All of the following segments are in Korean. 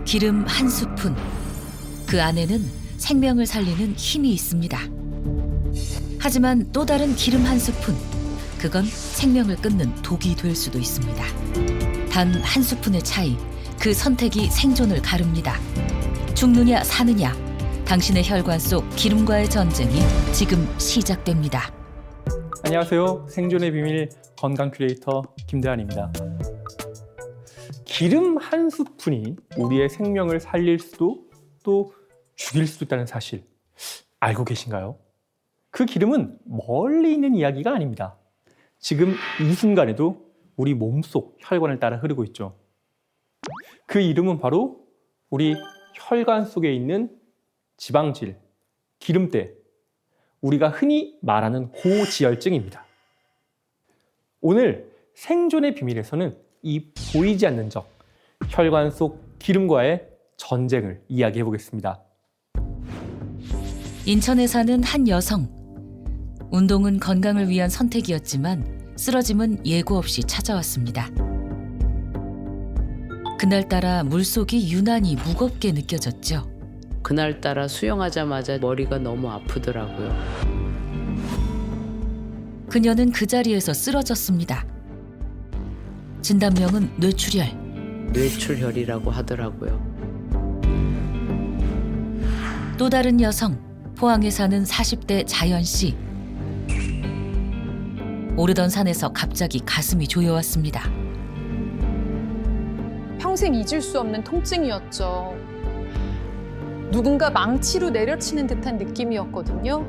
기름 한 스푼. 그 안에는 생명을 살리는 힘이 있습니다. 하지만 또 다른 기름 한 스푼. 그건 생명을 끊는 독이 될 수도 있습니다. 단 한 스푼의 차이, 그 선택이 생존을 가릅니다. 죽느냐 사느냐, 당신의 혈관 속 기름과의 전쟁이 지금 시작됩니다. 안녕하세요. 생존의 비밀 건강 큐레이터 김대한입니다. 기름 한 스푼이 우리의 생명을 살릴 수도 또 죽일 수도 있다는 사실 알고 계신가요? 그 기름은 멀리 있는 이야기가 아닙니다. 지금 이 순간에도 우리 몸속 혈관을 따라 흐르고 있죠. 그 이름은 바로 우리 혈관 속에 있는 지방질, 기름때, 우리가 흔히 말하는 고지혈증입니다. 오늘 생존의 비밀에서는 이 보이지 않는 적, 혈관 속 기름과의 전쟁을 이야기해 보겠습니다. 인천에 사는 한 여성. 운동은 건강을 위한 선택이었지만 쓰러짐은 예고 없이 찾아왔습니다. 그날따라 물속이 유난히 무겁게 느껴졌죠. 그날따라 수영하자마자 머리가 너무 아프더라고요. 그녀는 그 자리에서 쓰러졌습니다. 진단명은 뇌출혈. 뇌출혈이라고 하더라고요. 또 다른 여성, 포항에 사는 40대 자연 씨. 오르던 산에서 갑자기 가슴이 조여왔습니다. 평생 잊을 수 없는 통증이었죠. 누군가 망치로 내려치는 듯한 느낌이었거든요.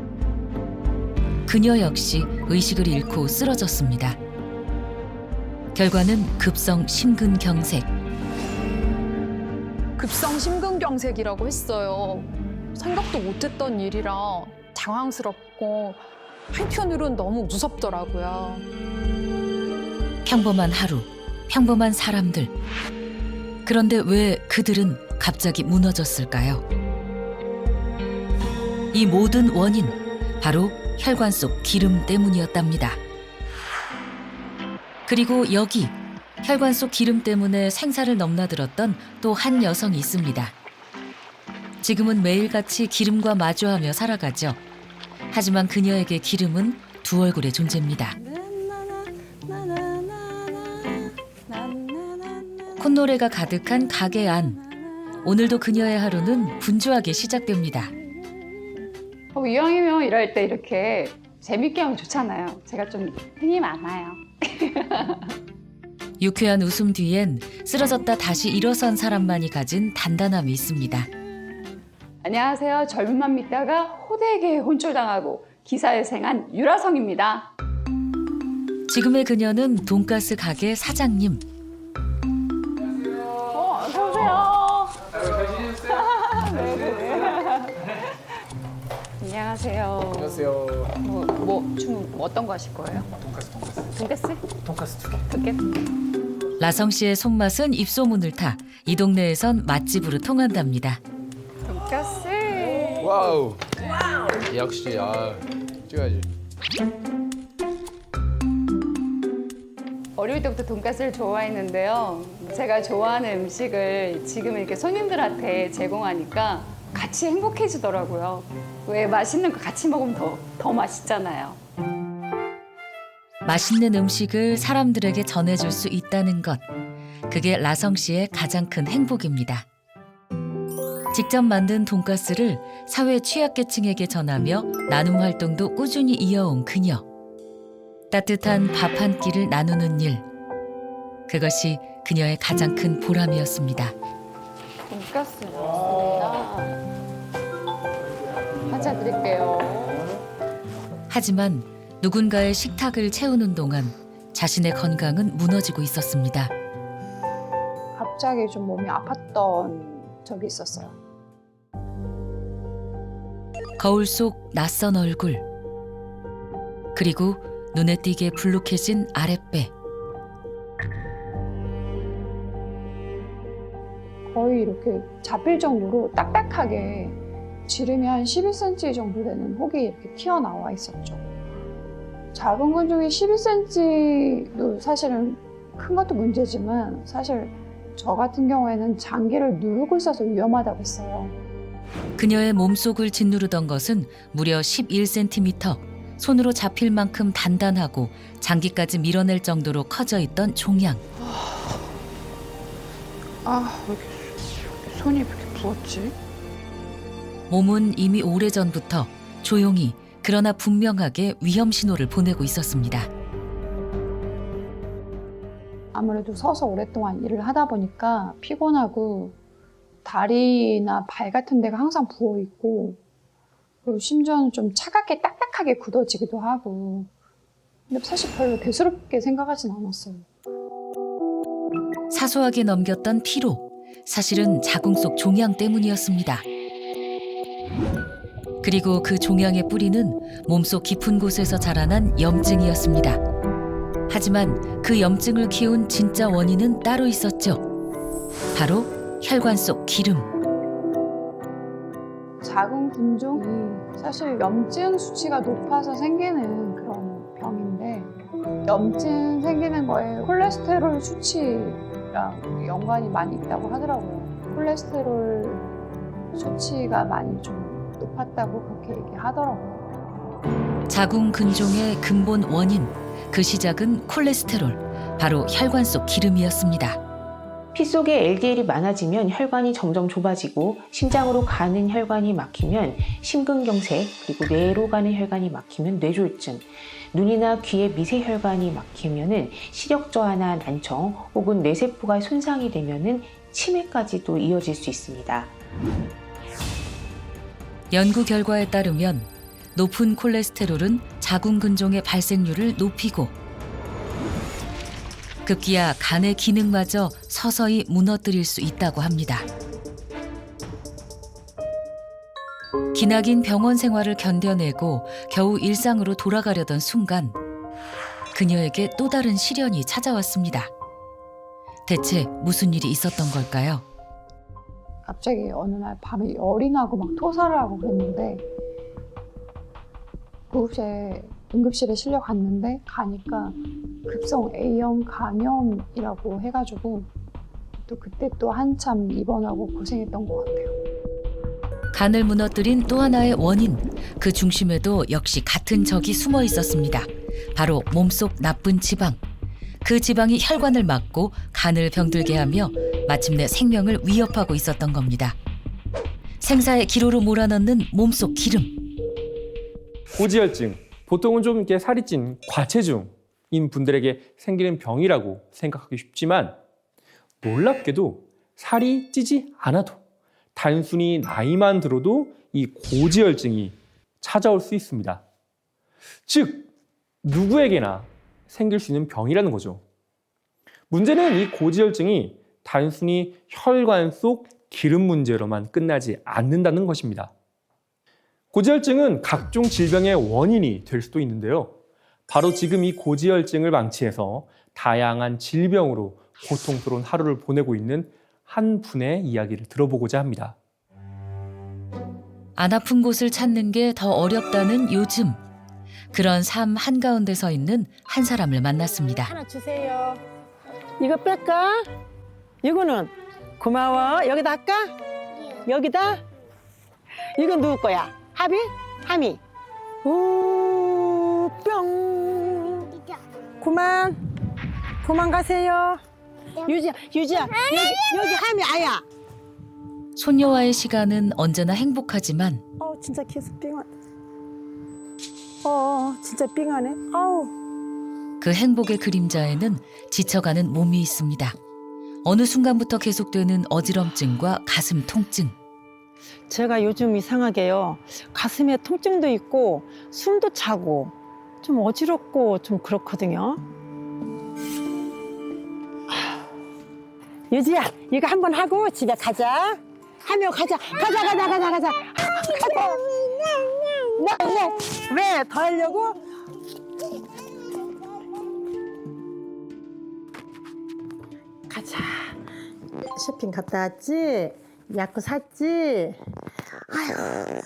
그녀 역시 의식을 잃고 쓰러졌습니다. 결과는 급성 심근경색. 급성 심근경색이라고 했어요. 생각도 못했던 일이라 당황스럽고 한편으론 너무 무섭더라고요. 평범한 하루, 평범한 사람들. 그런데 왜 그들은 갑자기 무너졌을까요? 이 모든 원인, 바로 혈관 속 기름 때문이었답니다. 그리고 여기 혈관 속 기름 때문에 생사를 넘나들었던 또 한 여성이 있습니다. 지금은 매일같이 기름과 마주하며 살아가죠. 하지만 그녀에게 기름은 두 얼굴의 존재입니다. 콧노래가 가득한 가게 안. 오늘도 그녀의 하루는 분주하게 시작됩니다. 이왕이면 일할 때 이렇게 재밌게 하면 좋잖아요. 제가 좀 힘이 많아요. 유쾌한 웃음 뒤엔 쓰러졌다 다시 일어선 사람만이 가진 단단함이 있습니다. 안녕하세요. 젊음만 믿다가 호되게 혼쭐당하고 기사회생한 유라성입니다. 지금의 그녀는 돈가스 가게 사장님. 어서 오세요. 안녕하세요. 안녕하세요. 주문 어떤 거 하실 거예요? 돈가스? 돈가스 2개. 두 개? 라성 씨의 손맛은 입소문을 타 이 동네에선 맛집으로 통한답니다. 돈가스. 와우. 역시 찍어야지. 어릴 때부터 돈가스를 좋아했는데요. 제가 좋아하는 음식을 지금 이렇게 손님들한테 제공하니까 같이 행복해지더라고요. 왜 맛있는 거 같이 먹으면 더 맛있잖아요. 맛있는 음식을 사람들에게 전해줄 수 있다는 것. 그게 라성 씨의 가장 큰 행복입니다. 직접 만든 돈가스를 사회 취약계층에게 전하며 나눔 활동도 꾸준히 이어온 그녀. 따뜻한 밥 한 끼를 나누는 일. 그것이 그녀의 가장 큰 보람이었습니다. 돈가스 나왔습니다. 한잔 드릴게요. 하지만 누군가의 식탁을 채우는 동안 자신의 건강은 무너지고 있었습니다. 갑자기 좀 몸이 아팠던 적이 있었어요. 거울 속 낯선 얼굴. 그리고 눈에 띄게 불룩해진 아랫배. 거의 이렇게 잡힐 정도로 딱딱하게 지름이 한 11cm 정도 되는 혹이 이렇게 튀어나와 있었죠. 작은 건 중에 12cm도 사실은 큰 것도 문제지만 사실 저 같은 경우에는 장기를 누르고 있어서 위험하다고 했어요. 그녀의 몸속을 짓누르던 것은 무려 11cm, 손으로 잡힐 만큼 단단하고 장기까지 밀어낼 정도로 커져 있던 종양. 왜 이렇게 손이 왜 이렇게 부었지? 몸은 이미 오래전부터 조용히 그러나 분명하게 위험 신호를 보내고 있었습니다. 아무래도 서서 오랫동안 일을 하다 보니까 피곤하고 다리나 발 같은 데가 항상 부어있고, 그리고 심지어는 좀 차갑게 딱딱하게 굳어지기도 하고. 근데 사실 별로 대수롭게 생각하진 않았어요. 사소하게 넘겼던 피로, 사실은 자궁 속 종양 때문이었습니다. 그리고 그 종양의 뿌리는 몸속 깊은 곳에서 자라난 염증이었습니다. 하지만 그 염증을 키운 진짜 원인은 따로 있었죠. 바로 혈관 속 기름. 자궁 근종이 사실 염증 수치가 높아서 생기는 그런 병인데, 염증 생기는 거에 콜레스테롤 수치랑 연관이 많이 있다고 하더라고요. 콜레스테롤 수치가 많이 좀 높았다고 그렇게 얘기하더라고요. 자궁 근종의 근본 원인, 그 시작은 콜레스테롤, 바로 혈관 속 기름이었습니다. 피 속에 LDL이 많아지면 혈관이 점점 좁아지고 심장으로 가는 혈관이 막히면 심근경색, 그리고 뇌로 가는 혈관이 막히면 뇌졸중, 눈이나 귀의 미세혈관이 막히면은 시력 저하나 난청 혹은 뇌세포가 손상이 되면은 치매까지도 이어질 수 있습니다. 연구 결과에 따르면 높은 콜레스테롤은 자궁 근종의 발생률을 높이고 급기야 간의 기능마저 서서히 무너뜨릴 수 있다고 합니다. 기나긴 병원 생활을 견뎌내고 겨우 일상으로 돌아가려던 순간 그녀에게 또 다른 시련이 찾아왔습니다. 대체 무슨 일이 있었던 걸까요? 갑자기 어느 날 밤에 열이 나고 막 토사를 하고 그랬는데, 응급실에 실려 갔는데 가니까 급성 A형 감염이라고 해가지고 또 그때 또 한참 입원하고 고생했던 것 같아요. 간을 무너뜨린 또 하나의 원인, 그 중심에도 역시 같은 적이 숨어 있었습니다. 바로 몸속 나쁜 지방. 그 지방이 혈관을 막고 간을 병들게 하며 마침내 생명을 위협하고 있었던 겁니다. 생사의 기로로 몰아넣는 몸속 기름. 고지혈증, 보통은 좀 이렇게 살이 찐 과체중인 분들에게 생기는 병이라고 생각하기 쉽지만, 놀랍게도 살이 찌지 않아도 단순히 나이만 들어도 이 고지혈증이 찾아올 수 있습니다. 즉, 누구에게나 생길 수 있는 병이라는 거죠. 문제는 이 고지혈증이 단순히 혈관 속 기름 문제로만 끝나지 않는다는 것입니다. 고지혈증은 각종 질병의 원인이 될 수도 있는데요. 바로 지금 이 고지혈증을 방치해서 다양한 질병으로 고통스러운 하루를 보내고 있는 한 분의 이야기를 들어보고자 합니다. 안 아픈 곳을 찾는 게 더 어렵다는 요즘. 그런 삶 한가운데 서 있는 한 사람을 만났습니다. 하나 주세요. 이거 뺄까? 이거는 고마워. 여기다 할까? 여기다? 이건 누구 거야? 하비? 하미? 오, 뿅. 그만 가세요. 유지야, 여기 하미 아야. 손녀와의 시간은 언제나 행복하지만 진짜 계속 삥하네. 진짜 삥하네. 그 행복의 그림자에는 지쳐가는 몸이 있습니다. 어느 순간부터 계속되는 어지럼증과 가슴 통증. 제가 요즘 이상하게요. 가슴에 통증도 있고 숨도 차고 좀 어지럽고 좀 그렇거든요. 유지야, 이거 한번 하고 집에 가자. 하며 가자. 왜? 더 하려고? 가자. 쇼핑 갔다 왔지? 약국 샀지? 아유,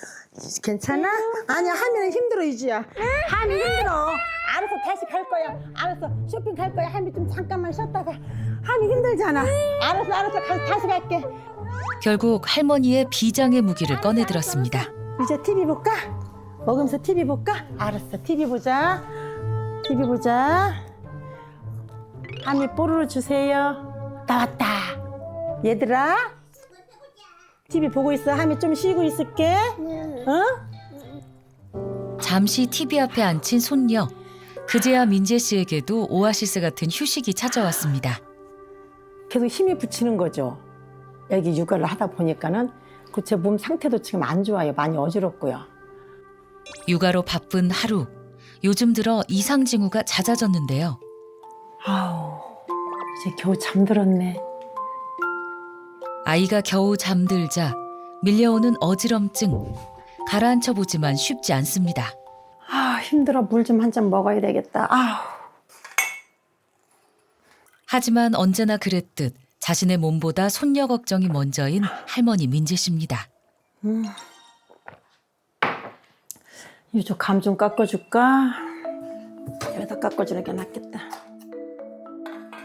괜찮아? 아니야, 하미는 힘들어, 유지야. 하미 힘들어. 알았어, 다시 갈 거야. 알았어, 쇼핑 갈 거야. 하미 좀 잠깐만 쉬었다가. 하기 힘들잖아. 알았어. 다시 갈게. 결국 할머니의 비장의 무기를 꺼내들었습니다. 이제 TV 볼까? 먹으면서 TV 볼까? 알았어. TV 보자. 하미 뽀로로 주세요. 나왔다. 얘들아. TV 보고 있어. 하미 좀 쉬고 있을게. 어? 잠시 TV 앞에 앉힌 손녀. 그제야 민재 씨에게도 오아시스 같은 휴식이 찾아왔습니다. 계속 힘이 붙이는 거죠. 애기 육아를 하다 보니까는 제 몸 상태도 지금 안 좋아요. 많이 어지럽고요. 육아로 바쁜 하루. 요즘 들어 이상 징후가 잦아졌는데요. 아우, 이제 겨우 잠들었네. 아이가 겨우 잠들자 밀려오는 어지럼증. 가라앉혀 보지만 쉽지 않습니다. 아, 힘들어. 물 좀 한 잔 먹어야 되겠다. 아우. 하지만 언제나 그랬듯 자신의 몸보다 손녀 걱정이 먼저인 할머니 민재 씨입니다. 이쪽 감 좀 깎아줄까? 여기다 깎아주는 게 낫겠다.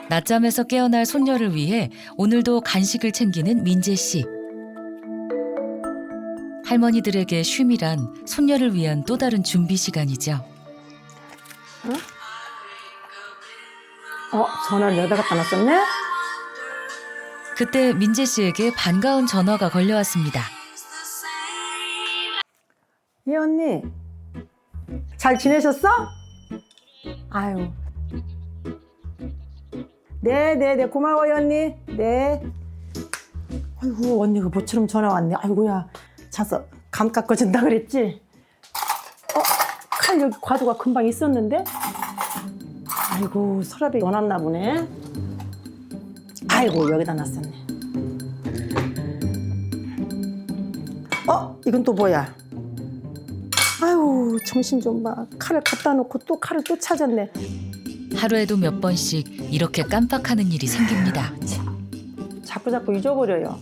낮잠에서 깨어날 손녀를 위해 오늘도 간식을 챙기는 민재 씨. 할머니들에게 쉼이란 손녀를 위한 또 다른 준비 시간이죠. 전화를 여기다 갖다 놨었네? 그때 민재 씨에게 반가운 전화가 걸려왔습니다. 예, 언니. 잘 지내셨어? 아유. 네, 고마워요, 언니. 네. 아이고, 언니가 모처럼 전화 왔네. 아이고야. 자서 감 깎아준다 그랬지? 칼 여기 과도가 금방 있었는데? 아이고, 서랍에 넣어놨나 보네. 아이고, 여기다 놨었네. 이건 또 뭐야? 아유, 정신 좀 봐. 칼을 갖다 놓고 또 칼을 또 찾았네. 하루에도 몇 번씩 이렇게 깜빡하는 일이 생깁니다. 자꾸 잊어버려요.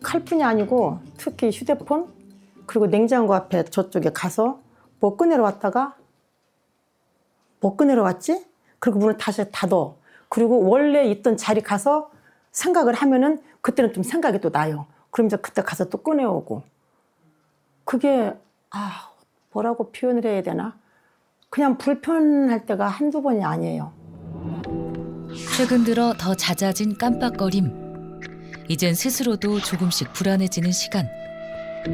칼뿐이 아니고 특히 휴대폰 그리고 냉장고 앞에 저쪽에 가서 뭐 꺼내러 왔다가 뭐 꺼내러 왔지? 그리고 문을 다시 닫어. 그리고 원래 있던 자리 가서 생각을 하면은 그때는 좀 생각이 또 나요. 그럼 이제 그때 가서 또 꺼내오고. 그게 뭐라고 표현을 해야 되나? 그냥 불편할 때가 한두 번이 아니에요. 최근 들어 더 잦아진 깜빡거림. 이젠 스스로도 조금씩 불안해지는 시간.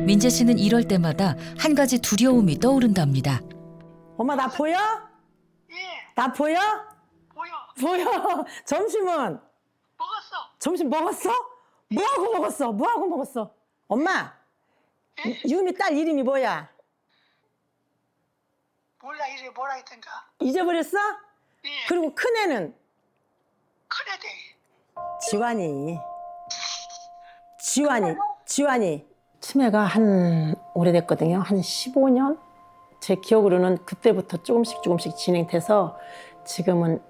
민재 씨는 이럴 때마다 한 가지 두려움이 떠오른답니다. 엄마 나 보여? 예, 나 보여? 보여. 보여. 점심은? 먹었어. 점심 먹었어? 뭐하고 먹었어? 엄마, 유미 딸 이름이 뭐야? 몰라, 이래 뭐라 했던가. 잊어버렸어? 예, 그리고 큰애는? 큰애들. 지환이. 치매가 한 오래됐거든요. 한 15년? 제 기억으로는 그때부터 조금씩 진행돼서 지금은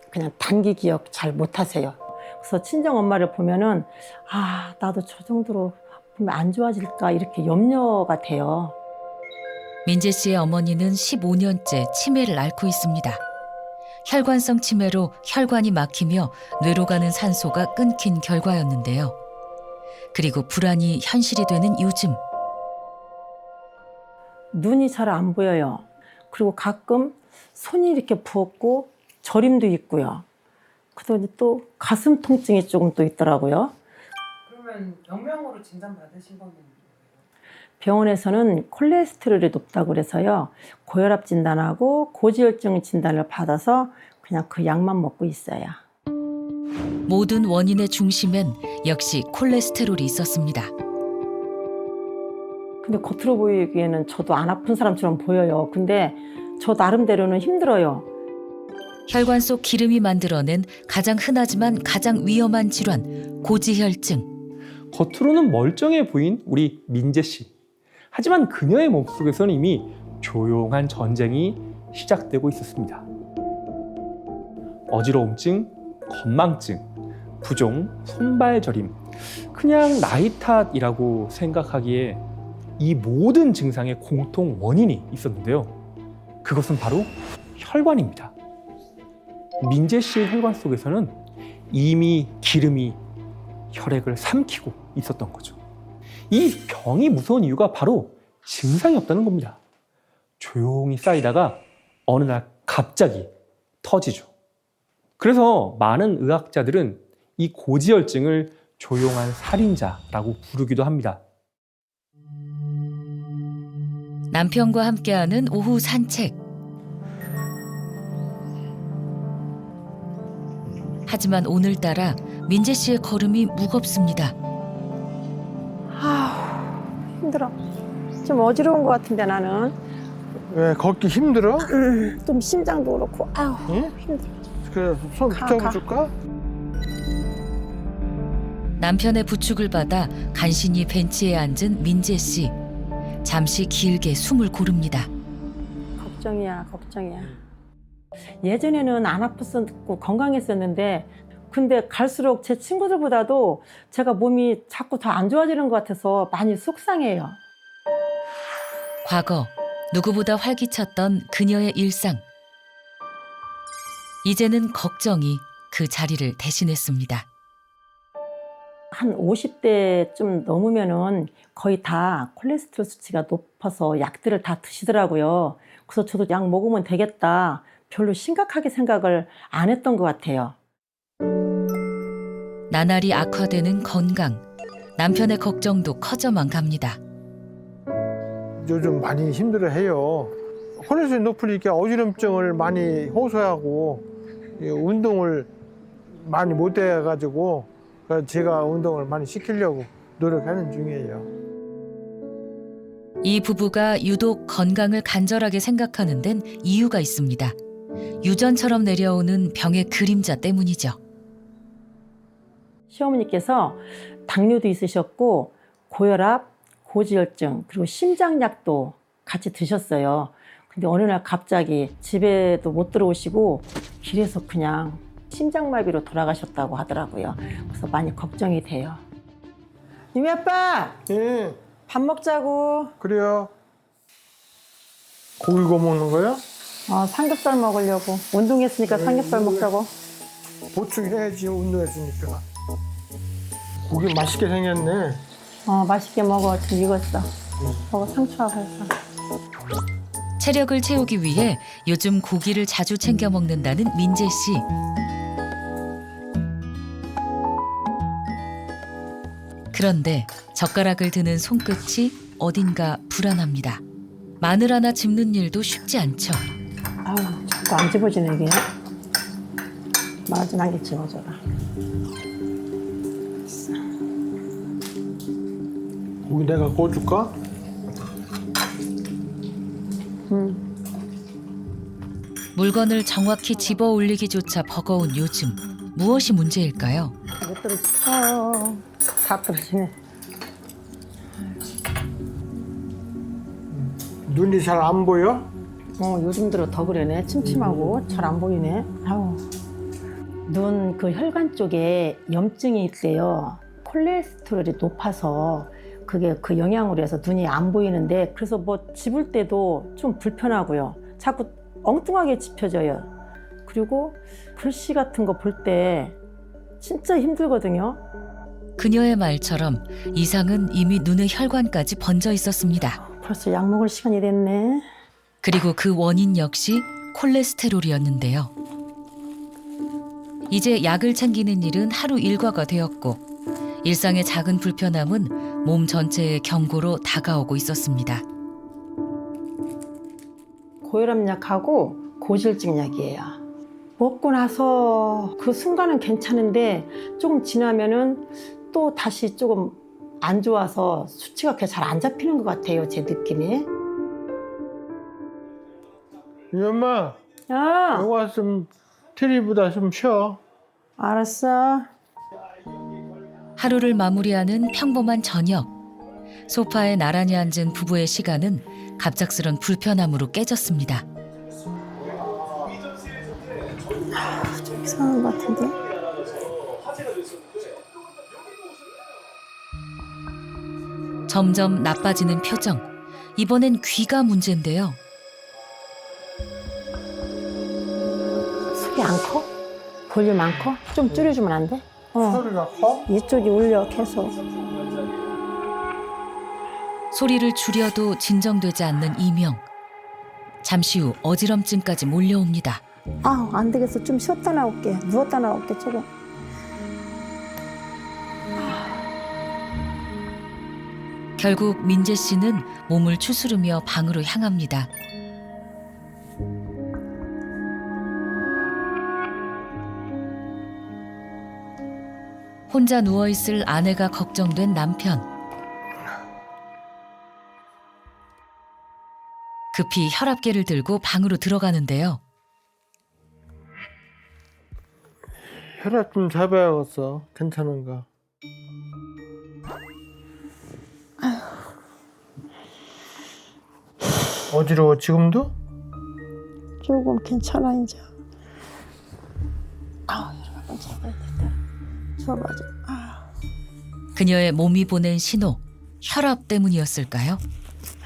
그냥 단기 기억 잘 못하세요. 그래서 친정 엄마를 보면은 나도 저 정도로 보면 안 좋아질까 이렇게 염려가 돼요. 민재 씨의 어머니는 15년째 치매를 앓고 있습니다. 혈관성 치매로 혈관이 막히며 뇌로 가는 산소가 끊긴 결과였는데요. 그리고 불안이 현실이 되는 요즘. 눈이 잘 안 보여요. 그리고 가끔 손이 이렇게 부었고 저림도 있고요. 그러더니 또 가슴 통증이 조금 또 있더라고요. 그러면 병명으로 진단받으신 건 병원에서는 콜레스테롤이 높다고 그래서요. 고혈압 진단하고 고지혈증 진단을 받아서 그냥 그 약만 먹고 있어요. 모든 원인의 중심엔 역시 콜레스테롤이 있었습니다. 근데 겉으로 보이기에는 저도 안 아픈 사람처럼 보여요. 근데 저 나름대로는 힘들어요. 혈관 속 기름이 만들어낸 가장 흔하지만 가장 위험한 질환, 고지혈증. 겉으로는 멀쩡해 보인 우리 민재 씨. 하지만 그녀의 몸속에서는 이미 조용한 전쟁이 시작되고 있었습니다. 어지러움증, 건망증, 부종, 손발저림, 그냥 나이 탓이라고 생각하기에 이 모든 증상의 공통 원인이 있었는데요. 그것은 바로 혈관입니다. 민재 씨의 혈관 속에서는 이미 기름이 혈액을 삼키고 있었던 거죠. 이 병이 무서운 이유가 바로 증상이 없다는 겁니다. 조용히 쌓이다가 어느 날 갑자기 터지죠. 그래서 많은 의학자들은 이 고지혈증을 조용한 살인자라고 부르기도 합니다. 남편과 함께하는 오후 산책. 하지만 오늘따라 민재 씨의 걸음이 무겁습니다. 힘들어. 좀 어지러운 것 같은데 나는. 왜 걷기 힘들어? 좀 심장도 그렇고 아우 응? 힘들어. 그래 손 붙잡아줄까? 남편의 부축을 받아 간신히 벤치에 앉은 민재 씨. 잠시 길게 숨을 고릅니다. 걱정이야. 예전에는 안 아팠었고 건강했었는데 근데 갈수록 제 친구들보다도 제가 몸이 자꾸 더 안 좋아지는 것 같아서 많이 속상해요. 과거 누구보다 활기찼던 그녀의 일상. 이제는 걱정이 그 자리를 대신했습니다. 한 50대 좀 넘으면은 거의 다 콜레스테롤 수치가 높아서 약들을 다 드시더라고요. 그래서 저도 약 먹으면 되겠다. 별로 심각하게 생각을 안 했던 것 같아요. 나날이 악화되는 건강. 남편의 걱정도 커져만 갑니다. 요즘 많이 힘들어해요. 콜레스테롤이 높으니까 어지럼증을 많이 호소하고 운동을 많이 못 해가지고 제가 운동을 많이 시키려고 노력하는 중이에요. 이 부부가 유독 건강을 간절하게 생각하는 데는 이유가 있습니다. 유전처럼 내려오는 병의 그림자 때문이죠. 시어머니께서 당뇨도 있으셨고 고혈압, 고지혈증 그리고 심장약도 같이 드셨어요. 근데 어느 날 갑자기 집에도 못 들어오시고 길에서 그냥 심장마비로 돌아가셨다고 하더라고요. 그래서 많이 걱정이 돼요. 유미 아빠! 예, 밥 먹자고. 그래요. 고기 구워 먹는 거야? 삼겹살 먹으려고. 운동했으니까 삼겹살 먹자고. 보충해야지 운동했으니까. 고기 맛있게 생겼네. 맛있게 먹어. 지금 익었어. 먹어 상추하고 해서. 체력을 채우기 위해 요즘 고기를 자주 챙겨 먹는다는 민재 씨. 그런데 젓가락을 드는 손끝이 어딘가 불안합니다. 마늘 하나 집는 일도 쉽지 않죠. 아우, 자꾸 안 집어지네 이게. 마늘 좀 한 개 집어줘라. 고기 내가 구워줄까? 물건을 정확히 집어 올리기조차 버거운 요즘. 무엇이 문제일까요? 못 떨어져. 다 떨어지네. 눈이 잘 안 보여? 요즘 들어 더 그러네. 침침하고 잘 안 보이네. 아우. 눈 그 혈관 쪽에 염증이 있대요. 콜레스테롤이 높아서 그게 그 영향으로 해서 눈이 안 보이는데 그래서 뭐 집을 때도 좀 불편하고요. 자꾸 엉뚱하게 집혀져요. 그리고 글씨 같은 거 볼 때 진짜 힘들거든요. 그녀의 말처럼 이상은 이미 눈의 혈관까지 번져 있었습니다. 벌써 약 먹을 시간이 됐네. 그리고 그 원인 역시 콜레스테롤이었는데요. 이제 약을 챙기는 일은 하루 일과가 되었고 일상의 작은 불편함은 몸 전체의 경고로 다가오고 있었습니다. 고혈압 약하고 고지혈증 약이에요. 먹고 나서 그 순간은 괜찮은데 조금 지나면은 또 다시 조금 안 좋아서 수치가 잘 안 잡히는 것 같아요. 제 느낌이. 이 엄마, 야, 여기 와서 좀 TV보다 좀 쉬어. 알았어. 하루를 마무리하는 평범한 저녁. 소파에 나란히 앉은 부부의 시간은 갑작스런 불편함으로 깨졌습니다. 좀 이상한 것 같은데? 점점 나빠지는 표정. 이번엔 귀가 문제인데요. 속이 안 커? 볼륨 안 커? 좀 줄여주면 안 돼? 소리가 커? 이쪽이 울려 계속. 소리를 줄여도 진정되지 않는 이명. 잠시 후 어지럼증까지 몰려옵니다. 아, 안 되겠어. 좀 쉬었다 나올게. 누웠다 나올게 조금. 결국 민재 씨는 몸을 추스르며 방으로 향합니다. 혼자 누워있을 아내가 걱정된 남편. 급히 혈압계를 들고 방으로 들어가는데요. 혈압 좀 잡아야겠어. 괜찮은가? 어지러워 지금도? 조금 괜찮아 이제. 아, 혈압 잡아야 된다. 잡아줘. 아. 그녀의 몸이 보낸 신호, 혈압 때문이었을까요?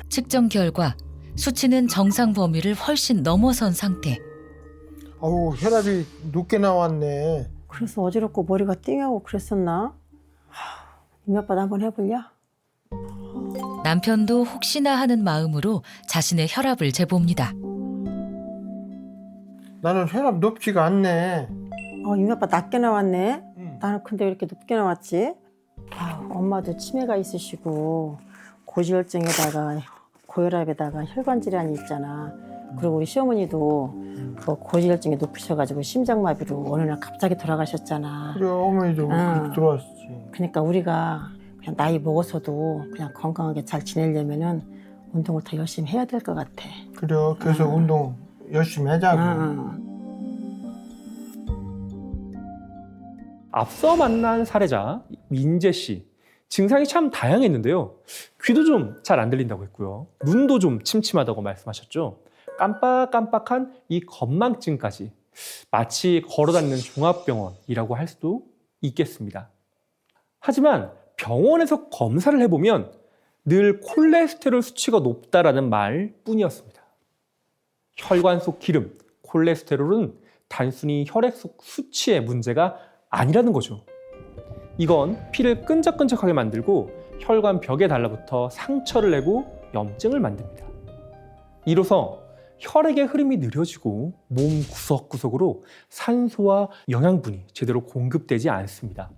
측정 결과 수치는 정상 범위를 훨씬 넘어선 상태. 어우, 혈압이 높게 나왔네. 그래서 어지럽고 머리가 띵하고 그랬었나? 이맛밥 한번 해볼려? 남편도 혹시나 하는 마음으로 자신의 혈압을 재봅니다. 나는 혈압 높지가 않네. 이맛밥 낮게 나왔네. 응. 나는 근데 왜 이렇게 높게 나왔지? 아, 엄마도 치매가 있으시고 고지혈증에다가 고혈압에다가 혈관 질환이 있잖아. 그리고 우리 시어머니도 그 고지혈증이 높으셔가지고 심장마비로 어느 날 갑자기 돌아가셨잖아. 그래, 어머니도 그렇게 들어왔지. 그러니까 우리가 그냥 나이 먹어서도 그냥 건강하게 잘 지내려면은 운동을 더 열심히 해야 될 것 같아. 그래, 그래서 운동 열심히 하자고. 앞서 만난 사례자 민재 씨. 증상이 참 다양했는데요. 귀도 좀 잘 안 들린다고 했고요. 눈도 좀 침침하다고 말씀하셨죠. 깜빡깜빡한 이 건망증까지 마치 걸어다니는 종합병원이라고 할 수도 있겠습니다. 하지만 병원에서 검사를 해보면 늘 콜레스테롤 수치가 높다라는 말뿐이었습니다. 혈관 속 기름, 콜레스테롤은 단순히 혈액 속 수치의 문제가 아니라는 거죠. 이건 피를 끈적끈적하게 만들고 혈관 벽에 달라붙어 상처를 내고 염증을 만듭니다. 이로써 혈액의 흐름이 느려지고 몸 구석구석으로 산소와 영양분이 제대로 공급되지 않습니다.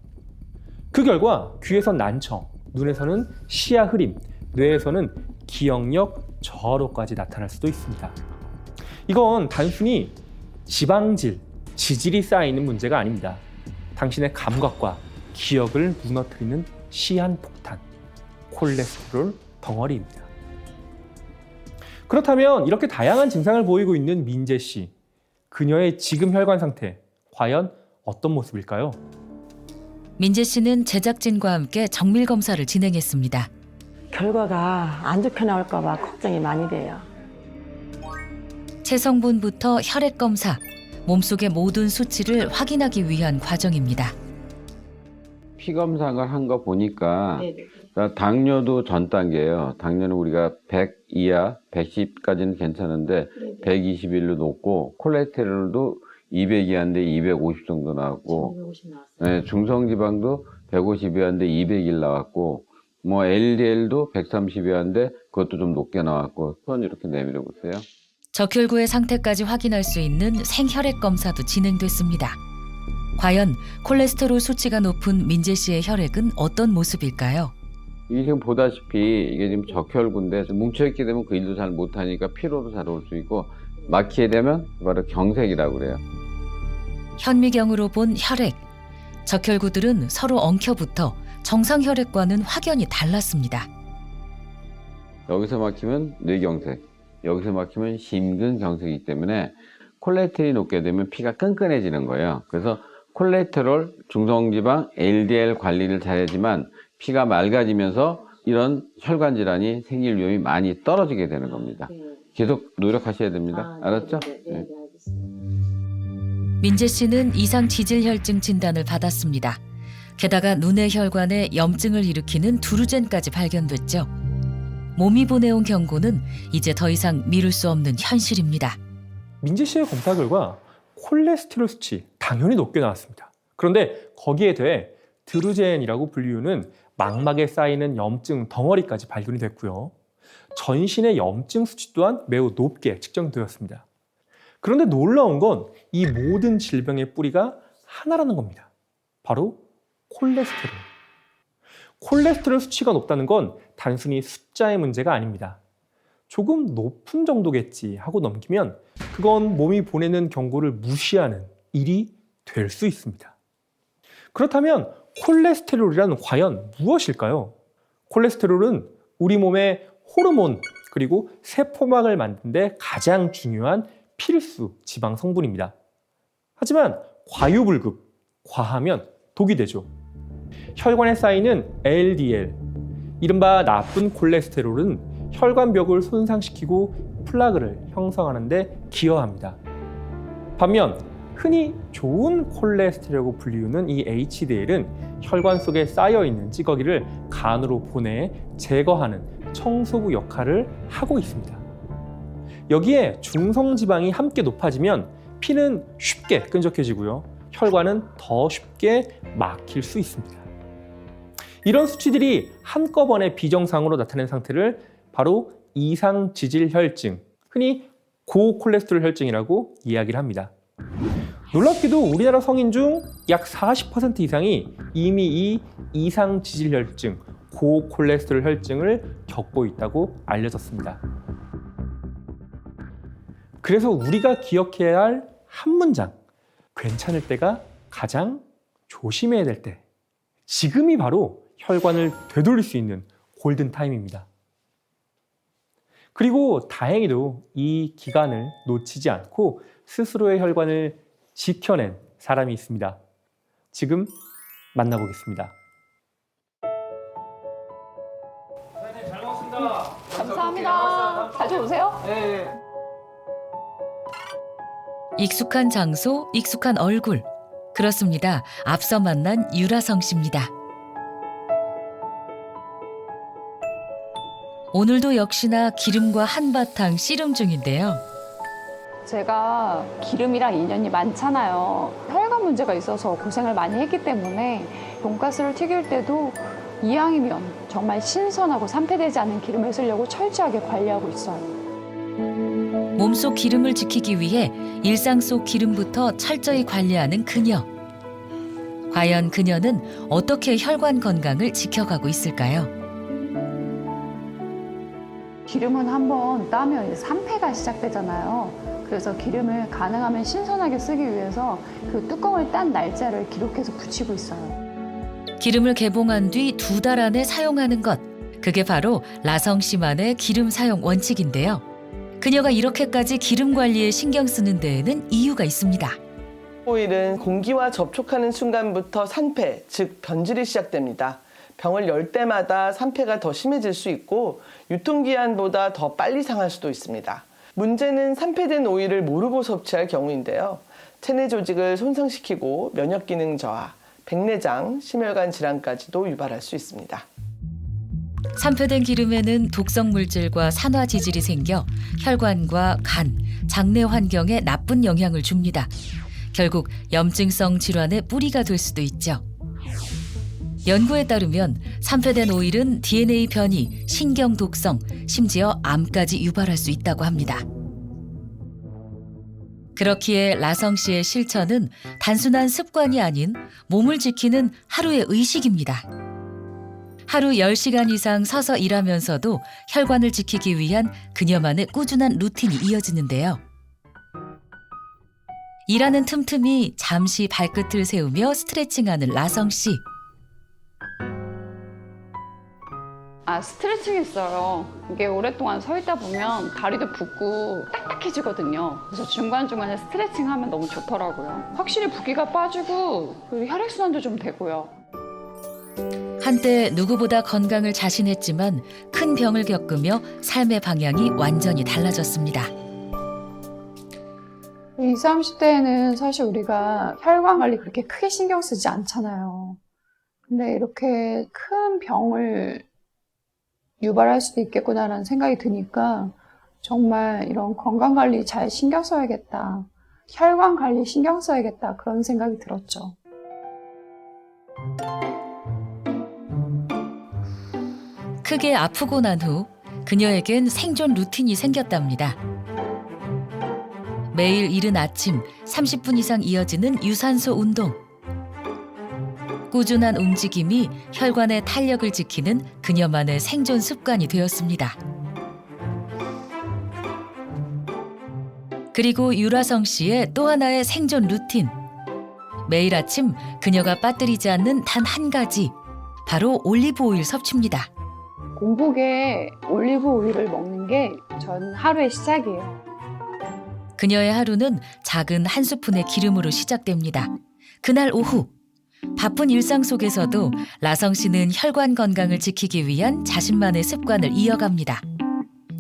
그 결과 귀에선 난청, 눈에서는 시야 흐림, 뇌에서는 기억력 저하로까지 나타날 수도 있습니다. 이건 단순히 지방질, 지질이 쌓이는 문제가 아닙니다. 당신의 감각과 기억을 무너뜨리는 시한폭탄, 콜레스테롤 덩어리입니다. 그렇다면 이렇게 다양한 증상을 보이고 있는 민재 씨, 그녀의 지금 혈관 상태, 과연 어떤 모습일까요? 민재 씨는 제작진과 함께 정밀 검사를 진행했습니다. 결과가 안 좋게 나올까 봐 걱정이 많이 돼요. 체성분부터 혈액 검사, 몸속의 모든 수치를 확인하기 위한 과정입니다. 피 검사를 한 거 보니까 당뇨도 전 단계예요. 당뇨는 우리가 100 이하, 110까지는 괜찮은데 121로 높고 콜레스테롤도 200 이하인데 250 정도 나왔고 150 나왔어요. 네, 중성지방도 150 이하인데 201 나왔고 뭐 LDL도 130 이하인데 그것도 좀 높게 나왔고 손 이렇게 내밀어 보세요. 적혈구의 상태까지 확인할 수 있는 생혈액 검사도 진행됐습니다. 과연 콜레스테롤 수치가 높은 민재 씨의 혈액은 어떤 모습일까요? 이게 지금 보다시피 이게 지금 적혈구인데 뭉쳐있게 되면 그 일도 잘 못하니까 피로도 잘 올 수 있고 막히게 되면 바로 경색이라고 그래요. 현미경으로 본 혈액. 적혈구들은 서로 엉켜붙어 정상 혈액과는 확연히 달랐습니다. 여기서 막히면 뇌경색, 여기서 막히면 심근경색이기 때문에 콜레스테롤이 높게 되면 피가 끈끈해지는 거예요. 그래서 콜레스테롤, 중성지방, LDL 관리를 잘하지만 피가 맑아지면서 이런 혈관 질환이 생길 위험이 많이 떨어지게 되는 겁니다. 계속 노력하셔야 됩니다. 알았죠? 네. 민재 씨는 이상 지질혈증 진단을 받았습니다. 게다가 눈의 혈관에 염증을 일으키는 두루젠까지 발견됐죠. 몸이 보내온 경고는 이제 더 이상 미룰 수 없는 현실입니다. 민재 씨의 검사 결과 콜레스테롤 수치 당연히 높게 나왔습니다. 그런데 거기에 더해 드루젠이라고 불리우는 망막에 쌓이는 염증 덩어리까지 발견이 됐고요. 전신의 염증 수치 또한 매우 높게 측정되었습니다. 그런데 놀라운 건 이 모든 질병의 뿌리가 하나라는 겁니다. 바로 콜레스테롤. 콜레스테롤 수치가 높다는 건 단순히 숫자의 문제가 아닙니다. 조금 높은 정도겠지 하고 넘기면 그건 몸이 보내는 경고를 무시하는 일이 될 수 있습니다. 그렇다면 콜레스테롤이란 과연 무엇일까요? 콜레스테롤은 우리 몸의 호르몬 그리고 세포막을 만드는 데 가장 중요한 필수 지방 성분입니다. 하지만 과유불급, 과하면 독이 되죠. 혈관에 쌓이는 LDL, 이른바 나쁜 콜레스테롤은 혈관벽을 손상시키고 플라그를 형성하는 데 기여합니다. 반면 흔히 좋은 콜레스테롤이라고 불리우는 이 HDL은 혈관 속에 쌓여있는 찌꺼기를 간으로 보내 제거하는 청소부 역할을 하고 있습니다. 여기에 중성지방이 함께 높아지면 피는 쉽게 끈적해지고요. 혈관은 더 쉽게 막힐 수 있습니다. 이런 수치들이 한꺼번에 비정상으로 나타낸 상태를 바로 이상지질혈증, 흔히 고콜레스테롤 혈증이라고 이야기를 합니다. 놀랍게도 우리나라 성인 중 약 40% 이상이 이미 이 이상지질혈증, 고콜레스테롤 혈증을 겪고 있다고 알려졌습니다. 그래서 우리가 기억해야 할 한 문장, 괜찮을 때가 가장 조심해야 될 때, 지금이 바로 혈관을 되돌릴 수 있는 골든타임입니다. 그리고 다행히도 이 기간을 놓치지 않고 스스로의 혈관을 지켜낸 사람이 있습니다. 지금 만나보겠습니다. 네, 잘 먹었습니다. 감사합니다. 가져오세요. 네. 익숙한 장소, 익숙한 얼굴. 그렇습니다. 앞서 만난 유라성 씨입니다. 오늘도 역시나 기름과 한바탕 씨름 중인데요. 제가 기름이랑 인연이 많잖아요. 혈관 문제가 있어서 고생을 많이 했기 때문에 돈가스를 튀길 때도 이왕이면 정말 신선하고 산패되지 않은 기름을 쓰려고 철저하게 관리하고 있어요. 몸속 기름을 지키기 위해 일상 속 기름부터 철저히 관리하는 그녀. 과연 그녀는 어떻게 혈관 건강을 지켜가고 있을까요? 기름은 한번 따면 이제 산패가 시작되잖아요. 그래서 기름을 가능하면 신선하게 쓰기 위해서 그 뚜껑을 딴 날짜를 기록해서 붙이고 있어요. 기름을 개봉한 뒤 2달 안에 사용하는 것. 그게 바로 라성 씨만의 기름 사용 원칙인데요. 그녀가 이렇게까지 기름 관리에 신경 쓰는 데에는 이유가 있습니다. 오일은 공기와 접촉하는 순간부터 산패, 즉 변질이 시작됩니다. 병을 열 때마다 산패가 더 심해질 수 있고 유통기한보다 더 빨리 상할 수도 있습니다. 문제는 산패된 오일을 모르고 섭취할 경우인데요. 체내 조직을 손상시키고 면역 기능 저하, 백내장, 심혈관 질환까지도 유발할 수 있습니다. 산패된 기름에는 독성 물질과 산화 지질이 생겨 혈관과 간, 장내 환경에 나쁜 영향을 줍니다. 결국 염증성 질환의 뿌리가 될 수도 있죠. 연구에 따르면 산패된 오일은 DNA 변이, 신경 독성, 심지어 암까지 유발할 수 있다고 합니다. 그렇기에 라성 씨의 실천은 단순한 습관이 아닌 몸을 지키는 하루의 의식입니다. 하루 10시간 이상 서서 일하면서도 혈관을 지키기 위한 그녀만의 꾸준한 루틴이 이어지는데요. 일하는 틈틈이 잠시 발끝을 세우며 스트레칭하는 라성 씨. 스트레칭 했어요. 이게 오랫동안 서 있다 보면 다리도 붓고 딱딱해지거든요. 그래서 중간중간에 스트레칭 하면 너무 좋더라고요. 확실히 붓기가 빠지고 그리고 혈액순환도 좀 되고요. 한때 누구보다 건강을 자신했지만 큰 병을 겪으며 삶의 방향이 완전히 달라졌습니다. 20, 30대에는 사실 우리가 혈관 관리 그렇게 크게 신경 쓰지 않잖아요. 근데 이렇게 큰 병을 유발할 수도 있겠구나라는 생각이 드니까 정말 이런 건강관리 잘 신경 써야겠다. 혈관 관리 신경 써야겠다 그런 생각이 들었죠. 크게 아프고 난 후 그녀에겐 생존 루틴이 생겼답니다. 매일 이른 아침 30분 이상 이어지는 유산소 운동. 꾸준한 움직임이 혈관의 탄력을 지키는 그녀만의 생존 습관이 되었습니다. 그리고 유라성 씨의 또 하나의 생존 루틴. 매일 아침 그녀가 빠뜨리지 않는 단 한 가지, 바로 올리브 오일 섭취입니다. 공복에 올리브 오일을 먹는 게 전 하루의 시작이에요. 그녀의 하루는 작은 한 스푼의 기름으로 시작됩니다. 그날 오후, 바쁜 일상 속에서도 라성 씨는 혈관 건강을 지키기 위한 자신만의 습관을 이어갑니다.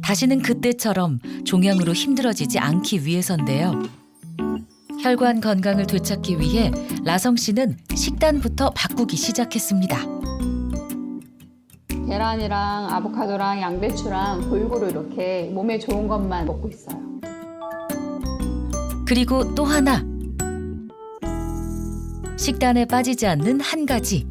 다시는 그때처럼 종양으로 힘들어지지 않기 위해서인데요. 혈관 건강을 되찾기 위해 라성 씨는 식단부터 바꾸기 시작했습니다. 계란이랑 아보카도랑 양배추랑 골고루 이렇게 몸에 좋은 것만 먹고 있어요. 그리고 또 하나. 식단에 빠지지 않는 한 가지.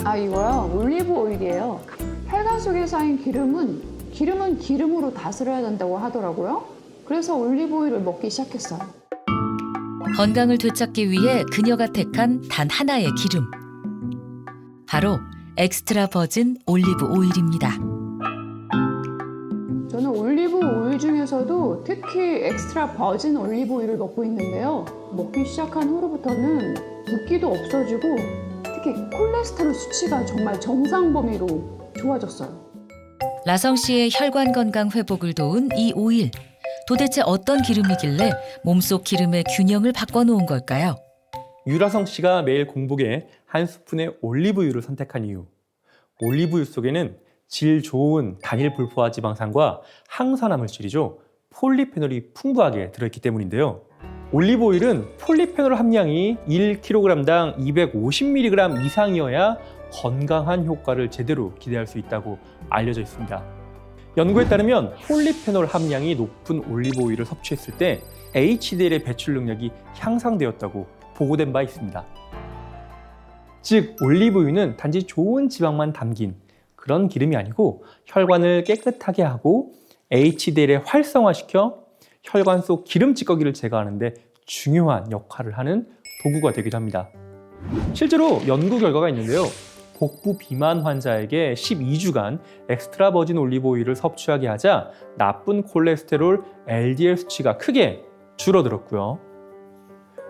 아, 이거요? 올리브 오일이에요. 혈관 속에 쌓인 기름은 기름으로 다스려야 된다고 하더라고요. 그래서 올리브 오일을 먹기 시작했어요. 건강을 되찾기 위해 그녀가 택한 단 하나의 기름. 바로 엑스트라 버진 올리브 오일입니다. 저는 올리브 오일 중에서도 특히 엑스트라 버진 올리브 오일을 먹고 있는데요. 먹기 시작한 후로부터는 붓기도 없어지고 특히 콜레스테롤 수치가 정말 정상 범위로 좋아졌어요. 라성 씨의 혈관 건강 회복을 도운 이 오일. 도대체 어떤 기름이길래 몸속 기름의 균형을 바꿔놓은 걸까요? 유라성 씨가 매일 공복에 한 스푼의 올리브유를 선택한 이유. 올리브유 속에는 질 좋은 단일 불포화 지방산과 항산화 물질이죠. 폴리페놀이 풍부하게 들어있기 때문인데요. 올리브 오일은 폴리페놀 함량이 1kg당 250mg 이상이어야 건강한 효과를 제대로 기대할 수 있다고 알려져 있습니다. 연구에 따르면 폴리페놀 함량이 높은 올리브 오일을 섭취했을 때 HDL의 배출 능력이 향상되었다고 보고된 바 있습니다. 즉 올리브유는 단지 좋은 지방만 담긴 그런 기름이 아니고 혈관을 깨끗하게 하고 HDL을 활성화시켜 혈관 속 기름 찌꺼기를 제거하는 데 중요한 역할을 하는 도구가 되기도 합니다. 실제로 연구 결과가 있는데요. 복부 비만 환자에게 12주간 엑스트라 버진 올리브 오일을 섭취하게 하자 나쁜 콜레스테롤 LDL 수치가 크게 줄어들었고요.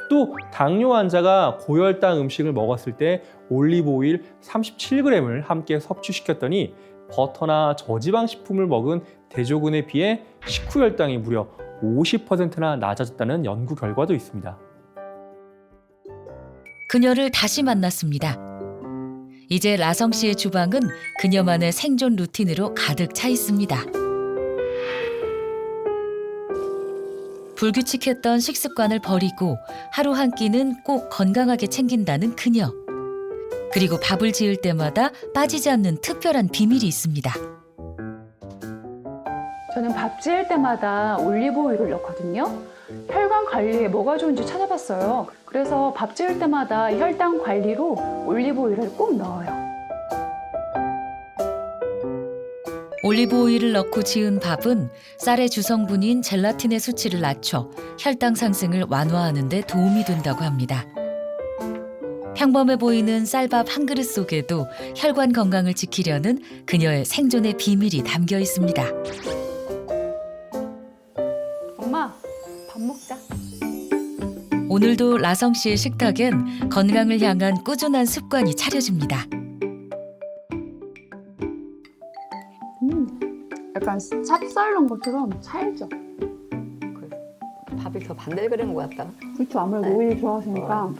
또 당뇨 환자가 고혈당 음식을 먹었을 때 올리브 오일 37g을 함께 섭취시켰더니 버터나 저지방 식품을 먹은 대조군에 비해 식후 혈당이 무려 50%나 낮아졌다는 연구 결과도 있습니다. 그녀를 다시 만났습니다. 이제 라성 씨의 주방은 그녀만의 생존 루틴으로 가득 차 있습니다. 불규칙했던 식습관을 버리고 하루 한 끼는 꼭 건강하게 챙긴다는 그녀. 그리고 밥을 지을 때마다 빠지지 않는 특별한 비밀이 있습니다. 저는 밥 지을 때마다 올리브 오일을 넣거든요. 혈관 관리에 뭐가 좋은지 찾아봤어요. 그래서 밥 지을 때마다 혈당 관리로 올리브 오일을 꼭 넣어요. 올리브 오일을 넣고 지은 밥은 쌀의 주성분인 젤라틴의 수치를 낮춰 혈당 상승을 완화하는 데 도움이 된다고 합니다. 평범해 보이는 쌀밥 한 그릇 속에도 혈관 건강을 지키려는 그녀의 생존의 비밀이 담겨 있습니다. 엄마, 밥 먹자. 오늘도 라성 씨의 식탁엔 건강을 향한 꾸준한 습관이 차려집니다. 약간 찹쌀 넣은 것처럼 찰져. 밥이 더 반들거리는 것 같다. 그렇죠. 아무래도 오일 좋아하시니까.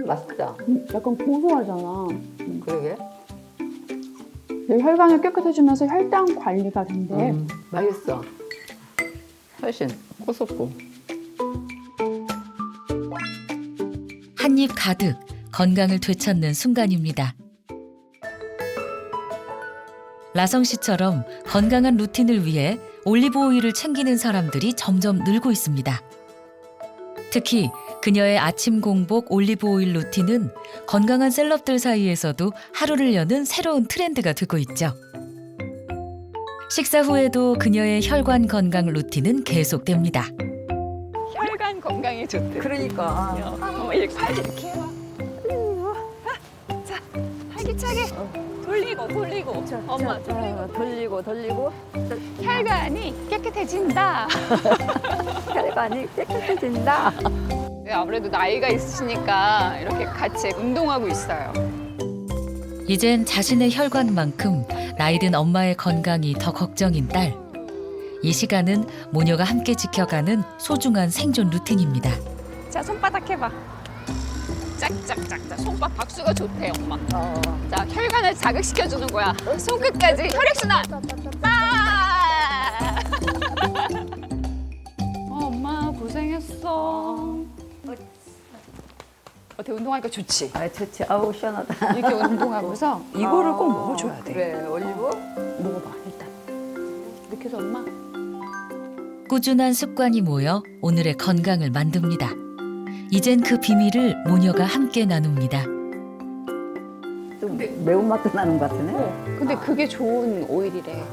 맛있다. 약간 고소하잖아. 그러게. 혈관을 깨끗해주면서 혈당 관리가 된대. 맛있어. 훨씬 고소고. 한 입 가득 건강을 되찾는 순간입니다. 라성 씨처럼 건강한 루틴을 위해 올리브 오일을 챙기는 사람들이 점점 늘고 있습니다. 특히 그녀의 아침 공복 올리브 오일 루틴은 건강한 셀럽들 사이에서도 하루를 여는 새로운 트렌드가 되고 있죠. 식사 후에도 그녀의 혈관 건강 루틴은 계속됩니다. 혈관 건강에 좋대. 그러니까. 어머, 이렇게 팔 이렇게 해봐. 자, 활기차게 돌리고. 엄마 돌리고. 혈관이 깨끗해진다. 혈관이 깨끗해진다. 네, 아무래도 나이가 있으시니까 이렇게 같이 운동하고 있어요. 이젠 자신의 혈관만큼 나이든 엄마의 건강이 더 걱정인 딸. 이 시간은 모녀가 함께 지켜가는 소중한 생존 루틴입니다. 자, 손바닥 해봐. 짝짝짝짝. 손바닥 박수가 좋대, 엄마. 자, 혈관을 자극시켜주는 거야. 손끝까지 혈액순환. 아! 엄마 고생했어. 어때, 운동하니까 좋지? 아, 좋지. 아우, 시원하다. 이렇게 운동하고서 이거를 꼭 먹어줘야 돼. 그래, 올리브. 먹어봐, 일단. 이렇게 해서 엄마. 꾸준한 습관이 모여 오늘의 건강을 만듭니다. 이젠 그 비밀을 모녀가 함께 나눕니다. 좀 매운맛도 나는 것 같으네. 근데 그게 좋은 오일이래.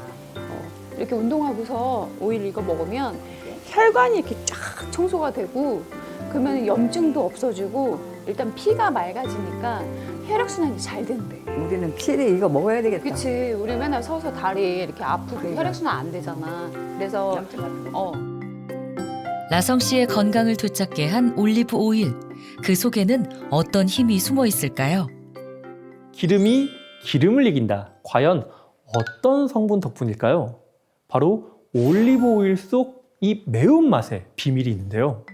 이렇게 운동하고서 오일 이거 먹으면 혈관이 이렇게 쫙 청소가 되고 그러면 염증도 없어지고 일단 피가 맑아지니까 혈액순환이 잘 된대. 우리는 피를 이거 먹어야 되겠다. 그치. 우리 맨날 서서 다리 이렇게 아프고 혈액순환 안 되잖아. 그래서 나성 씨의 건강을 되찾게 한 올리브 오일. 그 속에는 어떤 힘이 숨어 있을까요? 기름이 기름을 이긴다. 과연 어떤 성분 덕분일까요? 바로 올리브 오일 속 이 매운맛에 비밀이 있는데요.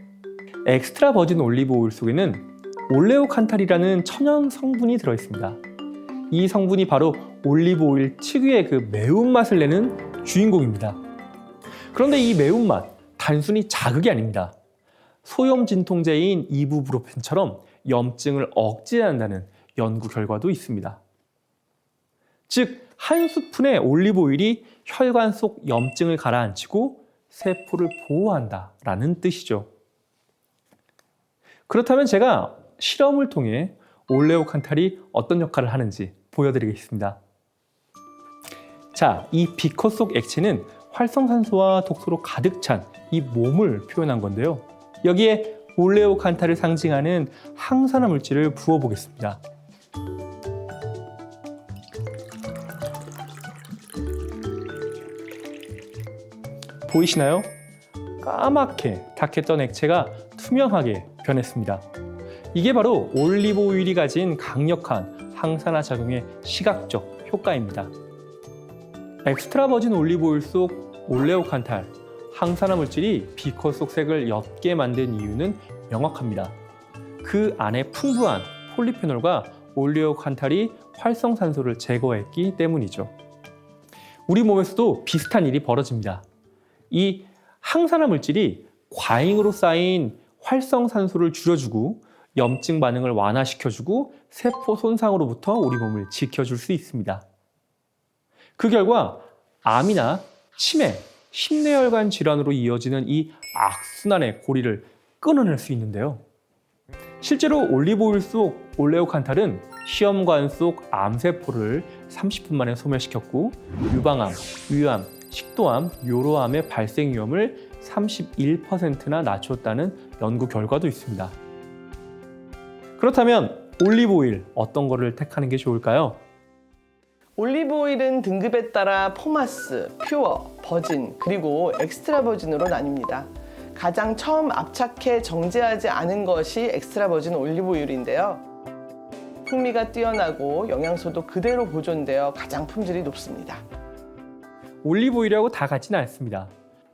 엑스트라 버진 올리브 오일 속에는 올레오칸탈이라는 천연 성분이 들어있습니다. 이 성분이 바로 올리브 오일 특유의 그 매운맛을 내는 주인공입니다. 그런데 이 매운맛, 단순히 자극이 아닙니다. 소염 진통제인 이부브로펜처럼 염증을 억제한다는 연구 결과도 있습니다. 즉, 한 스푼의 올리브 오일이 혈관 속 염증을 가라앉히고 세포를 보호한다라는 뜻이죠. 그렇다면 제가 실험을 통해 올레오칸탈이 어떤 역할을 하는지 보여드리겠습니다. 자, 이 비커 속 액체는 활성산소와 독소로 가득 찬 이 몸을 표현한 건데요. 여기에 올레오칸탈을 상징하는 항산화 물질을 부어보겠습니다. 보이시나요? 까맣게 탁했던 액체가 투명하게 변했습니다. 이게 바로 올리브 오일이 가진 강력한 항산화 작용의 시각적 효과입니다. 엑스트라 버진 올리브 오일 속 올레오칸탈, 항산화 물질이 비커 속 색을 옅게 만든 이유는 명확합니다. 그 안에 풍부한 폴리페놀과 올레오칸탈이 활성산소를 제거했기 때문이죠. 우리 몸에서도 비슷한 일이 벌어집니다. 이 항산화 물질이 과잉으로 쌓인 활성산소를 줄여주고 염증 반응을 완화시켜주고 세포 손상으로부터 우리 몸을 지켜줄 수 있습니다. 그 결과 암이나 치매, 심뇌혈관 질환으로 이어지는 이 악순환의 고리를 끊어낼 수 있는데요. 실제로 올리브 오일 속 올레오칸탈은 시험관 속 암세포를 30분 만에 소멸시켰고 유방암, 위암, 식도암, 요로암의 발생 위험을 31%나 낮췄다는 연구 결과도 있습니다. 그렇다면 올리브 오일 어떤 거를 택하는 게 좋을까요? 올리브 오일은 등급에 따라 포마스, 퓨어, 버진, 그리고 엑스트라 버진으로 나뉩니다. 가장 처음 압착해 정제하지 않은 것이 엑스트라 버진 올리브 오일인데요. 풍미가 뛰어나고 영양소도 그대로 보존되어 가장 품질이 높습니다. 올리브 오일하고 다 같지는 않습니다.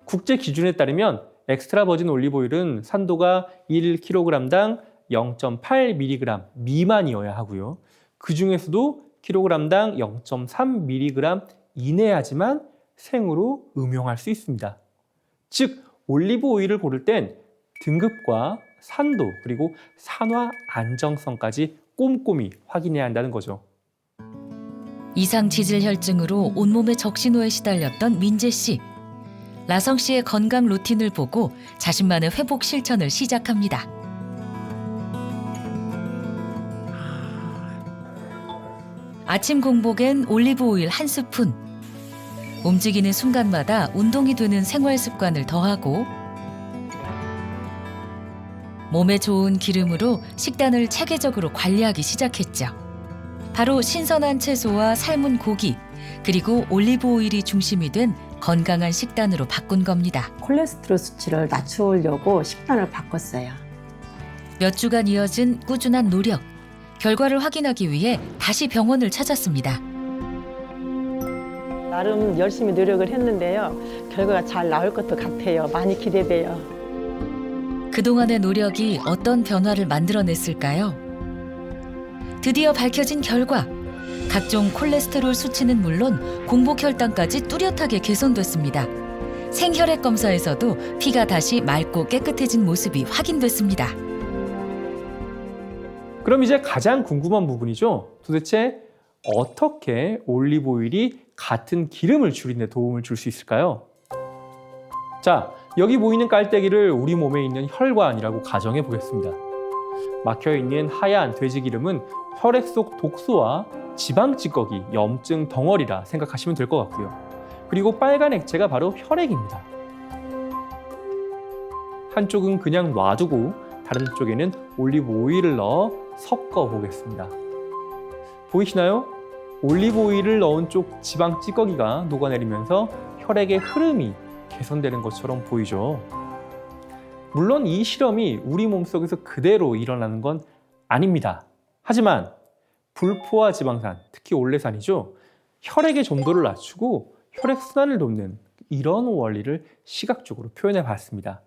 국제 기준에 따르면 엑스트라 버진 올리브 오일은 산도가 1kg당 0.8mg 미만이어야 하고요. 그 중에서도 kg당 0.3mg 이내야지만 생으로 음용할 수 있습니다. 즉, 올리브 오일을 고를 땐 등급과 산도 그리고 산화 안정성까지 꼼꼼히 확인해야 한다는 거죠. 이상 지질 혈증으로 온몸에 적신호에 시달렸던 민재 씨. 라성 씨의 건강 루틴을 보고 자신만의 회복 실천을 시작합니다. 아침 공복엔 올리브 오일 1스푼. 움직이는 순간마다 운동이 되는 생활 습관을 더하고 몸에 좋은 기름으로 식단을 체계적으로 관리하기 시작했죠. 바로 신선한 채소와 삶은 고기, 그리고 올리브 오일이 중심이 된 건강한 식단으로 바꾼 겁니다. 콜레스테롤 수치를 낮추려고 식단을 바꿨어요. 몇 주간 이어진 꾸준한 노력, 결과를 확인하기 위해 다시 병원을 찾았습니다. 나름 열심히 노력을 했는데요. 결과가 잘 나올 것도 같아요. 많이 기대돼요. 그동안의 노력이 어떤 변화를 만들어냈을까요? 드디어 밝혀진 결과, 각종 콜레스테롤 수치는 물론 공복 혈당까지 뚜렷하게 개선됐습니다. 생혈액 검사에서도 피가 다시 맑고 깨끗해진 모습이 확인됐습니다. 그럼 이제 가장 궁금한 부분이죠. 도대체 어떻게 올리브 오일이 같은 기름을 줄이는 데 도움을 줄 수 있을까요? 자, 여기 보이는 깔때기를 우리 몸에 있는 혈관이라고 가정해 보겠습니다. 막혀있는 하얀 돼지 기름은 혈액 속 독소와 지방 찌꺼기, 염증 덩어리라 생각하시면 될 것 같고요. 그리고 빨간 액체가 바로 혈액입니다. 한쪽은 그냥 놔두고 다른 쪽에는 올리브 오일을 넣어 섞어 보겠습니다. 보이시나요? 올리브 오일을 넣은 쪽 지방 찌꺼기가 녹아내리면서 혈액의 흐름이 개선되는 것처럼 보이죠. 물론 이 실험이 우리 몸속에서 그대로 일어나는 건 아닙니다. 하지만 불포화 지방산, 특히 올레산이죠. 혈액의 점도를 낮추고 혈액 순환을 돕는 이런 원리를 시각적으로 표현해 봤습니다.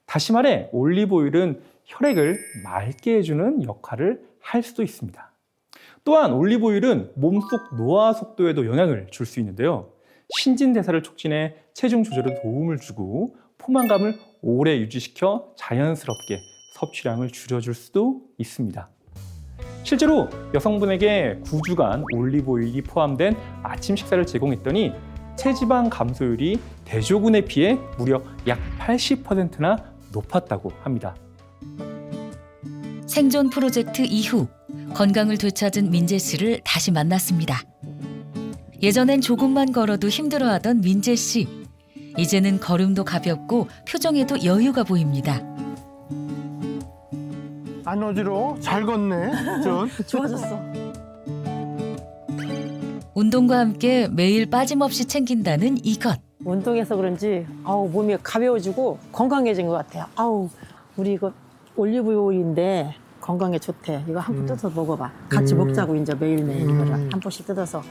다시 말해 올리브 오일은 혈액을 맑게 해주는 역할을 할 수도 있습니다. 또한 올리브 오일은 몸속 노화 속도에도 영향을 줄 수 있는데요. 신진대사를 촉진해 체중 조절에 도움을 주고 포만감을 오래 유지시켜 자연스럽게 섭취량을 줄여줄 수도 있습니다. 실제로 여성분에게 9주간 올리브 오일이 포함된 아침 식사를 제공했더니 체지방 감소율이 대조군에 비해 무려 약 80%나 높았다고 합니다. 생존 프로젝트 이후 건강을 되찾은 민재 씨를 다시 만났습니다. 예전엔 조금만 걸어도 힘들어하던 민재 씨. 이제는 걸음도 가볍고 표정에도 여유가 보입니다. 안 어지러워? 잘 걷네. 전. 좋아졌어. 운동과 함께 매일 빠짐없이 챙긴다는 이것. 운동해서 그런지 몸이 가벼워지고 건강해진 것 같아요. 우리 이거 올리브 오일인데 건강에 좋대. 이거 한 번 뜯어서 먹어봐. 같이 먹자고 이제 매일매일 이거를 한 번씩 뜯어서.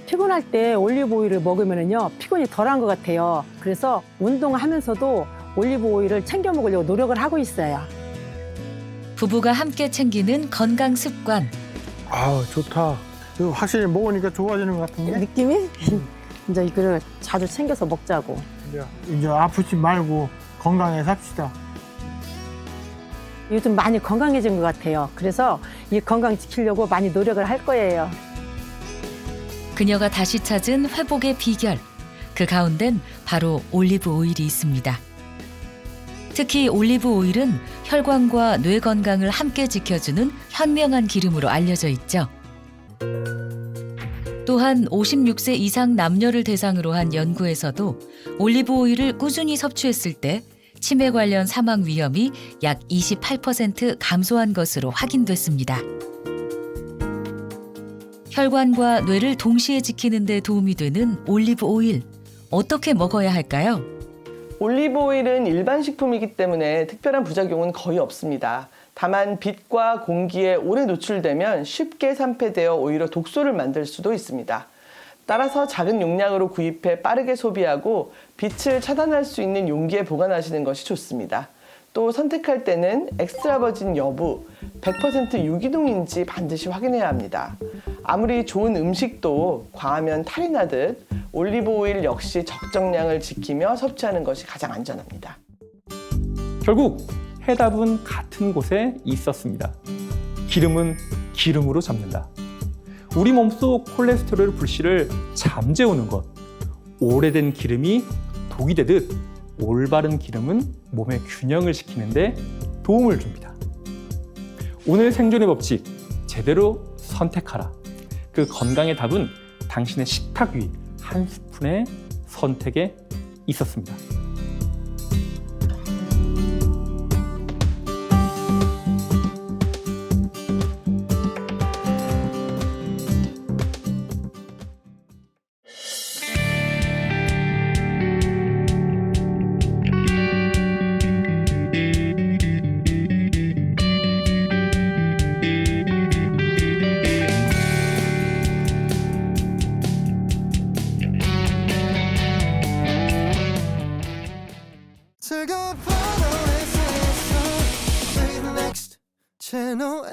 피곤할 때 올리브 오일을 먹으면요 피곤이 덜한 것 같아요. 그래서 운동하면서도 올리브 오일을 챙겨 먹으려고 노력을 하고 있어요. 부부가 함께 챙기는 건강 습관. 좋다. 이거 확실히 먹으니까 좋아지는 것 같은데? 느낌이? 이제 이거를 자주 챙겨서 먹자고. 이제 아프지 말고 건강해 삽시다. 요즘 많이 건강해진 것 같아요. 그래서 이 건강 지키려고 많이 노력을 할 거예요. 그녀가 다시 찾은 회복의 비결. 그 가운데는 바로 올리브 오일이 있습니다. 특히 올리브 오일은 혈관과 뇌 건강을 함께 지켜주는 현명한 기름으로 알려져 있죠. 또한 56세 이상 남녀를 대상으로 한 연구에서도 올리브 오일을 꾸준히 섭취했을 때 치매 관련 사망 위험이 약 28% 감소한 것으로 확인됐습니다. 혈관과 뇌를 동시에 지키는 데 도움이 되는 올리브 오일. 어떻게 먹어야 할까요? 올리브 오일은 일반 식품이기 때문에 특별한 부작용은 거의 없습니다. 다만 빛과 공기에 오래 노출되면 쉽게 산패되어 오히려 독소를 만들 수도 있습니다. 따라서 작은 용량으로 구입해 빠르게 소비하고 빛을 차단할 수 있는 용기에 보관하시는 것이 좋습니다. 또 선택할 때는 엑스트라 버진 여부, 100% 유기농인지 반드시 확인해야 합니다. 아무리 좋은 음식도 과하면 탈이 나듯 올리브 오일 역시 적정량을 지키며 섭취하는 것이 가장 안전합니다. 결국 해답은 같은 곳에 있었습니다. 기름은 기름으로 잡는다. 우리 몸속 콜레스테롤 불씨를 잠재우는 것. 오래된 기름이 독이 되듯 올바른 기름은 몸의 균형을 시키는데 도움을 줍니다. 오늘 생존의 법칙, 제대로 선택하라. 그 건강의 답은 당신의 식탁 위 한 스푼의 선택에 있었습니다. 즐거운 밤 Next Channel